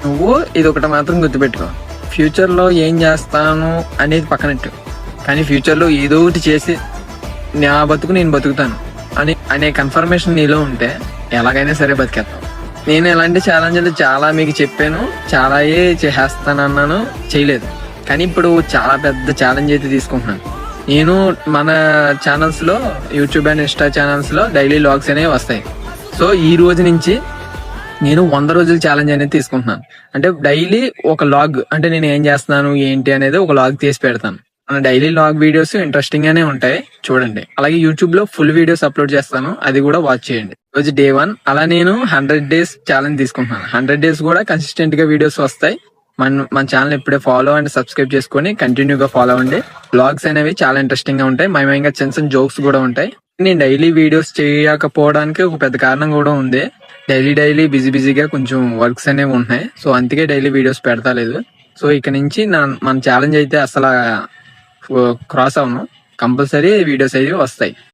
నువ్వు ఇది ఒకటి మాత్రం గుర్తుపెట్టుకో, ఫ్యూచర్ లో ఏం చేస్తాను అనేది పక్కనట్టు, కానీ ఫ్యూచర్ లో ఏదో ఒకటి చేసి నా బతుకు నేను బతుకుతాను అనే కన్ఫర్మేషన్ నీలో ఉంటే ఎలాగైనా సరే బతికేస్తావు. నేను ఇలాంటి ఛాలెంజ్లు చాలా మీకు చెప్పాను, చాలా చేస్తానన్నాను, చేయలేదు. కానీ ఇప్పుడు చాలా పెద్ద ఛాలెంజ్ అయితే తీసుకుంటున్నాను. నేను మన ఛానల్స్ లో, యూట్యూబ్ అండ్ ఇన్స్టా ఛానల్స్ లో డైలీ లాగ్స్ అనేవి వస్తాయి. సో ఈ రోజు నుంచి నేను 100 రోజుల ఛాలెంజ్ అనేది తీసుకుంటున్నాను. అంటే డైలీ ఒక లాగ్, అంటే నేను ఏం చేస్తున్నాను ఏంటి అనేది ఒక లాగ్ తీసి పెడతాను. మన డైలీ లాగ్ వీడియోస్ ఇంట్రెస్టింగ్ గానే ఉంటాయి, చూడండి. అలాగే యూట్యూబ్ లో ఫుల్ వీడియోస్ అప్లోడ్ చేస్తాను, అది కూడా వాచ్ చేయండి. రోజు డే 1. అలా నేను 100 days ఛాలెంజ్ తీసుకుంటున్నాను. 100 days కూడా కన్సిస్టెంట్ గా వీడియోస్ వస్తాయి. మన ఛానల్ ఇప్పుడే ఫాలో అండ్ సబ్స్క్రైబ్ చేసుకుని కంటిన్యూగా ఫాలో అవ్వండి. బ్లాగ్స్ అనేవి చాలా ఇంట్రెస్టింగ్ గా ఉంటాయి, మయంగా చిన్న జోక్స్ కూడా ఉంటాయి. నేను డైలీ వీడియోస్ చేయకపోవడానికి ఒక పెద్ద కారణం కూడా ఉంది. డైలీ బిజీగా కొంచెం వర్క్స్ అనేవి ఉంటున్నాయి. సో అందుకే డైలీ వీడియోస్ పెడతా లేదు. సో ఇక నుంచి మన ఛాలెంజ్ అయితే అసలు క్రాస్ అవును, కంపల్సరీ వీడియోస్ అయితే వస్తాయి.